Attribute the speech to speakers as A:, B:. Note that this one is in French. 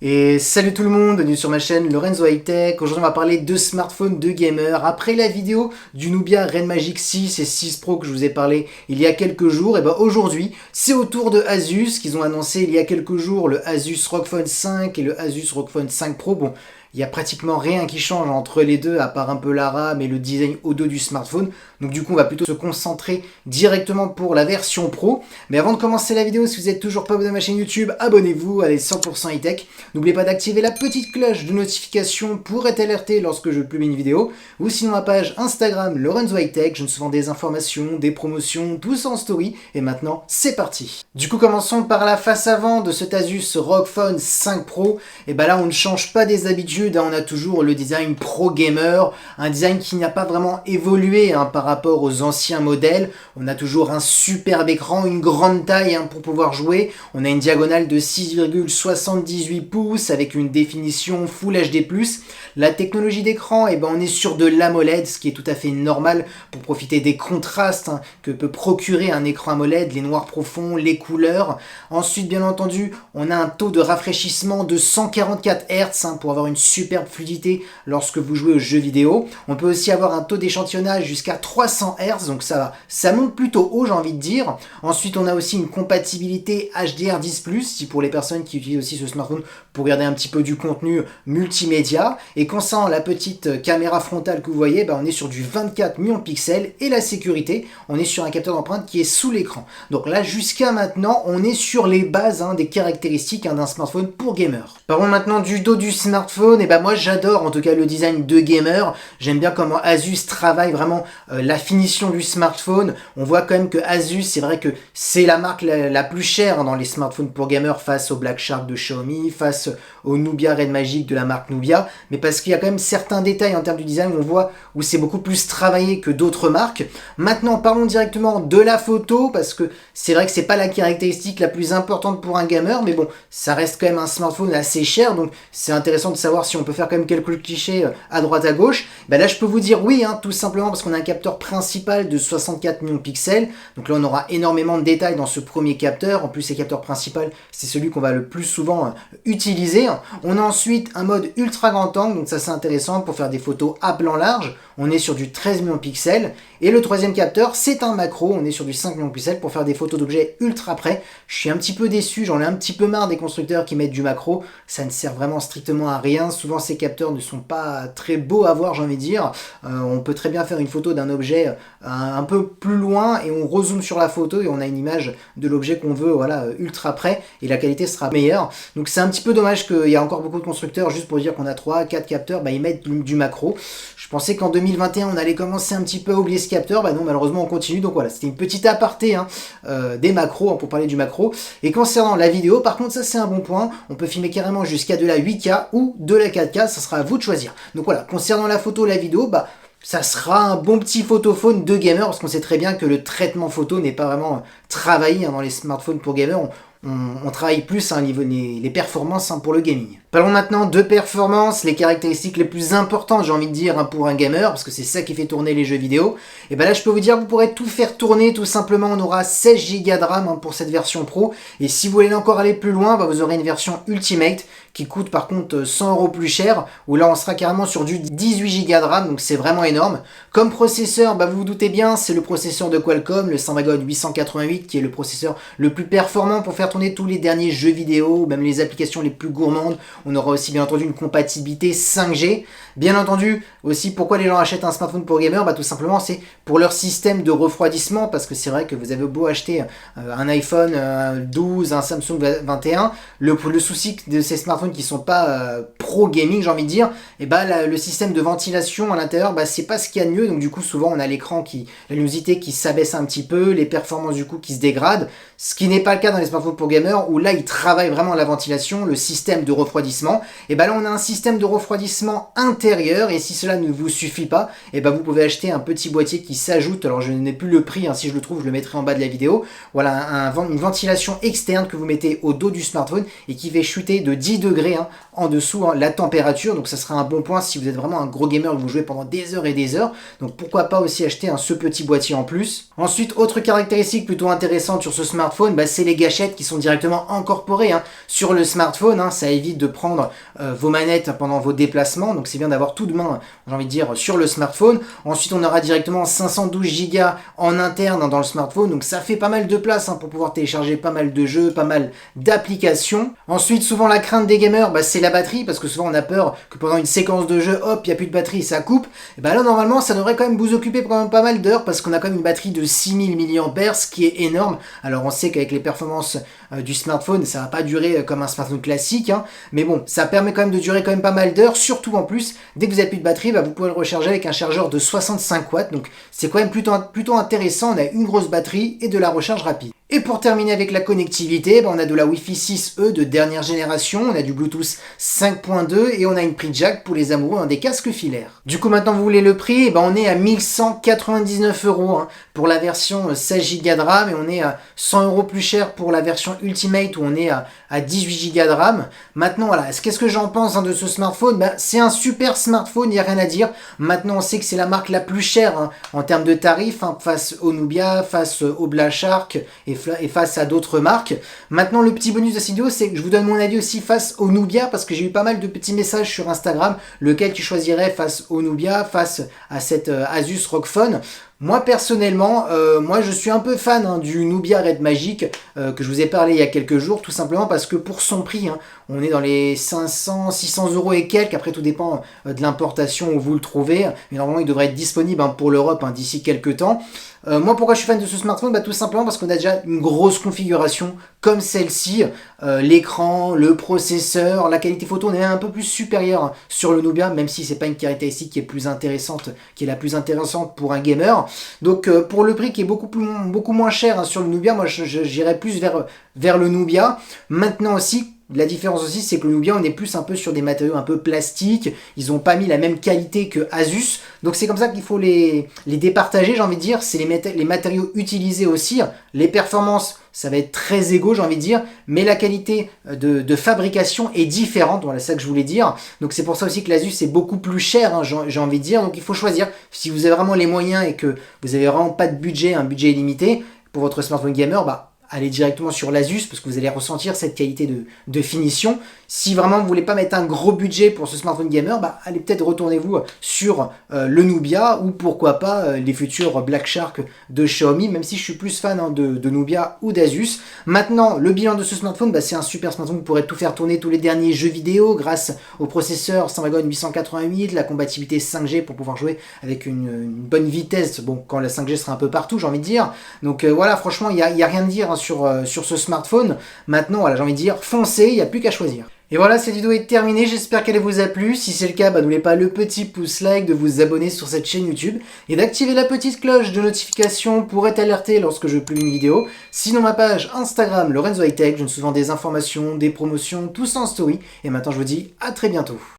A: Et salut tout le monde, bienvenue sur ma chaîne Lorenzo High Tech. Aujourd'hui on va parler de smartphones de gamer. Après la vidéo du Nubia Red Magic 6 et 6 Pro que je vous ai parlé il y a quelques jours, et ben aujourd'hui c'est au tour de Asus qu'ils ont annoncé il y a quelques jours le Asus ROG Phone 5 et le Asus ROG Phone 5 Pro. Bon, il n'y a pratiquement rien qui change entre les deux, à part un peu la RAM et le design au dos du smartphone. Donc du coup, on va plutôt se concentrer directement pour la version Pro. Mais avant de commencer la vidéo, si vous n'êtes toujours pas abonné à ma chaîne YouTube, abonnez-vous, allez 100% high-tech. N'oubliez pas d'activer la petite cloche de notification pour être alerté lorsque je publie une vidéo. Ou sinon ma page Instagram Lorenzo High Tech, je donne souvent des informations, des promotions, tout ça en story. Et maintenant, c'est parti. Du coup, commençons par la face avant de cet Asus ROG Phone 5 Pro. Et ben là, on ne change pas des habitudes. On a toujours le design pro gamer, un design qui n'a pas vraiment évolué par rapport aux anciens modèles. On a toujours un superbe écran, une grande taille pour pouvoir jouer. On a une diagonale de 6,78 pouces avec une définition Full HD+. La technologie d'écran, on est sur de l'AMOLED, ce qui est tout à fait normal pour profiter des contrastes que peut procurer un écran AMOLED, les noirs profonds, les couleurs. Ensuite, bien entendu, on a un taux de rafraîchissement de 144 Hz pour avoir une superbe fluidité lorsque vous jouez aux jeux vidéo. On peut aussi avoir un taux d'échantillonnage jusqu'à 300 Hz, donc ça monte plutôt haut, j'ai envie de dire. Ensuite, on a aussi une compatibilité HDR10+, si pour les personnes qui utilisent aussi ce smartphone pour regarder un petit peu du contenu multimédia. Et concernant la petite caméra frontale que vous voyez, on est sur du 24 millions de pixels, et la sécurité, on est sur un capteur d'empreinte qui est sous l'écran. Donc là, jusqu'à maintenant, on est sur les bases des caractéristiques d'un smartphone pour gamer. Parlons maintenant du dos du smartphone. Et moi j'adore en tout cas le design de gamer. J'aime bien comment Asus travaille vraiment la finition du smartphone. On voit quand même que Asus, c'est vrai que c'est la marque la plus chère dans les smartphones pour gamer face au Black Shark de Xiaomi, face au Nubia Red Magic de la marque Nubia, mais parce qu'il y a quand même certains détails en termes du design, on voit où c'est beaucoup plus travaillé que d'autres marques. Maintenant, parlons directement de la photo, parce que c'est vrai que c'est pas la caractéristique la plus importante pour un gamer, mais bon, ça reste quand même un smartphone assez cher, donc c'est intéressant de savoir si on peut faire quand même quelques clichés à droite à gauche. Là, je peux vous dire oui, tout simplement parce qu'on a un capteur principal de 64 millions de pixels, donc là on aura énormément de détails dans ce premier capteur. En plus, le capteur principal, c'est celui qu'on va le plus souvent utiliser. On a ensuite un mode ultra grand angle, donc ça c'est intéressant pour faire des photos à plan large. On est sur du 13 millions de pixels. Et le troisième capteur, c'est un macro. On est sur du 5 millions de pixels pour faire des photos d'objets ultra près. Je suis un petit peu déçu, j'en ai un petit peu marre des constructeurs qui mettent du macro. Ça ne sert vraiment strictement à rien. Souvent, ces capteurs ne sont pas très beaux à voir, j'ai envie de dire. On peut très bien faire une photo d'un objet un peu plus loin et on rezoome sur la photo et on a une image de l'objet qu'on veut, voilà, ultra près, et la qualité sera meilleure. Donc c'est un petit peu dommage qu'il y a encore beaucoup de constructeurs, juste pour dire qu'on a 3-4 capteurs, ils mettent du macro. Je pensais qu'en 2021 on allait commencer un petit peu à oublier ce capteur, non, malheureusement on continue. Donc voilà, c'était une petite aparté des macros, pour parler du macro. Et concernant la vidéo, par contre, ça c'est un bon point, on peut filmer carrément jusqu'à de la 8K ou de la 4K, ça sera à vous de choisir. Donc voilà, concernant la photo, la vidéo, ça sera un bon petit photophone de gamer, parce qu'on sait très bien que le traitement photo n'est pas vraiment travaillé dans les smartphones pour gamer. On travaille plus les performances pour le gaming. Parlons maintenant de performance, les caractéristiques les plus importantes, j'ai envie de dire, pour un gamer, parce que c'est ça qui fait tourner les jeux vidéo. Et là, je peux vous dire que vous pourrez tout faire tourner, tout simplement. On aura 16 Go de RAM pour cette version Pro. Et si vous voulez encore aller plus loin, vous aurez une version Ultimate qui coûte par contre 100 € plus cher, où là on sera carrément sur du 18 Go de RAM, donc c'est vraiment énorme. Comme processeur, vous vous doutez bien, c'est le processeur de Qualcomm, le Snapdragon 888, qui est le processeur le plus performant pour faire tourner tous les derniers jeux vidéo, même les applications les plus gourmandes. On aura aussi bien entendu une compatibilité 5G. Bien entendu, aussi pourquoi les gens achètent un smartphone pour gamer, tout simplement c'est pour leur système de refroidissement, parce que c'est vrai que vous avez beau acheter un iPhone 12, un Samsung 21, le souci de ces smartphones qui sont pas pro gaming, j'ai envie de dire, le système de ventilation à l'intérieur, c'est pas ce qu'il y a de mieux. Donc du coup souvent on a l'écran la luminosité qui s'abaisse un petit peu, les performances du coup qui se dégradent, ce qui n'est pas le cas dans les smartphones pour gamers, où là ils travaillent vraiment la ventilation, le système de refroidissement. Là on a un système de refroidissement intérieur, et si cela ne vous suffit pas, vous pouvez acheter un petit boîtier qui s'ajoute. Alors je n'ai plus le prix, si je le trouve je le mettrai en bas de la vidéo. Voilà, une ventilation externe que vous mettez au dos du smartphone et qui fait chuter de 10 degrés en dessous la température. Donc ça sera un bon point si vous êtes vraiment un gros gamer et que vous jouez pendant des heures et des heures. Donc pourquoi pas aussi acheter ce petit boîtier en plus. Ensuite, autre caractéristique plutôt intéressante sur ce smartphone, c'est les gâchettes qui sont directement incorporés sur le smartphone. Ça évite de prendre vos manettes pendant vos déplacements, donc c'est bien d'avoir tout de main, j'ai envie de dire, sur le smartphone. Ensuite, on aura directement 512 Go en interne dans le smartphone, donc ça fait pas mal de place pour pouvoir télécharger pas mal de jeux, pas mal d'applications. Ensuite, souvent la crainte des gamers, c'est la batterie, parce que souvent on a peur que pendant une séquence de jeu, hop, il n'y a plus de batterie, ça coupe. Et là, normalement, ça devrait quand même vous occuper pendant pas mal d'heures, parce qu'on a quand même une batterie de 6000 mAh, ce qui est énorme. Alors on sait qu'avec les performances du smartphone, ça va pas durer comme un smartphone classique, mais bon, ça permet quand même de durer quand même pas mal d'heures, surtout en plus, dès que vous n'avez plus de batterie, vous pouvez le recharger avec un chargeur de 65 watts, donc c'est quand même plutôt intéressant. On a une grosse batterie et de la recharge rapide. Et pour terminer avec la connectivité, on a de la Wi-Fi 6E de dernière génération, on a du Bluetooth 5.2 et on a une prise jack pour les amoureux des casques filaires. Du coup, maintenant vous voulez le prix, on est à 1199 € pour la version 16 Go de RAM et on est à 100 € plus cher pour la version Ultimate où on est à 18 Go de RAM. Maintenant, voilà, qu'est-ce que j'en pense de ce smartphone? C'est un super smartphone, il n'y a rien à dire. Maintenant, on sait que c'est la marque la plus chère en termes de tarifs, face au Nubia, face au Black Shark et face à d'autres marques. Maintenant, le petit bonus de cette vidéo, c'est que je vous donne mon avis aussi face au Nubia, parce que j'ai eu pas mal de petits messages sur Instagram, lequel tu choisirais face au Nubia, face à cette Asus ROG Phone. Moi personnellement, moi je suis un peu fan du Nubia Red Magic que je vous ai parlé il y a quelques jours, tout simplement parce que pour son prix, on est dans les 500, 600 € et quelques, après tout dépend de l'importation où vous le trouvez, mais normalement il devrait être disponible pour l'Europe d'ici quelques temps. Moi pourquoi je suis fan de ce smartphone? Tout simplement parce qu'on a déjà une grosse configuration comme celle-ci, l'écran, le processeur, la qualité photo, on est un peu plus supérieur sur le Nubia, même si c'est pas une caractéristique qui est plus intéressante, qui est la plus intéressante pour un gamer. Donc pour le prix qui est beaucoup moins cher sur le Nubia, moi j'irais plus vers le Nubia. Maintenant aussi, la différence aussi, c'est que le Nubia, on est plus un peu sur des matériaux un peu plastiques. Ils n'ont pas mis la même qualité que Asus. Donc c'est comme ça qu'il faut les départager, j'ai envie de dire. C'est les matériaux utilisés aussi. Les performances, ça va être très égaux, j'ai envie de dire. Mais la qualité de fabrication est différente. Voilà, c'est ça que je voulais dire. Donc c'est pour ça aussi que l'Asus est beaucoup plus cher, j'ai envie de dire. Donc il faut choisir. Si vous avez vraiment les moyens et que vous n'avez vraiment pas de budget, un budget illimité pour votre smartphone gamer, allez directement sur l'Asus parce que vous allez ressentir cette qualité de finition. Si vraiment vous voulez pas mettre un gros budget pour ce smartphone gamer, allez peut-être retournez-vous sur le Nubia ou pourquoi pas les futurs Black Shark de Xiaomi, même si je suis plus fan de Nubia ou d'Asus. Maintenant, le bilan de ce smartphone, c'est un super smartphone qui pourrait tout faire tourner tous les derniers jeux vidéo grâce au processeur Snapdragon 888, la compatibilité 5G pour pouvoir jouer avec une bonne vitesse, quand la 5G sera un peu partout, j'ai envie de dire. Donc voilà, franchement, il n'y a rien à dire sur ce smartphone. Maintenant, voilà, j'ai envie de dire, foncez, il n'y a plus qu'à choisir. Et voilà, cette vidéo est terminée, j'espère qu'elle vous a plu. Si c'est le cas, n'oubliez pas le petit pouce like, de vous abonner sur cette chaîne YouTube et d'activer la petite cloche de notification pour être alerté lorsque je publie une vidéo. Sinon, ma page Instagram, Lorenzo High Tech, je donne souvent des informations, des promotions, tout ça en story. Et maintenant, je vous dis à très bientôt.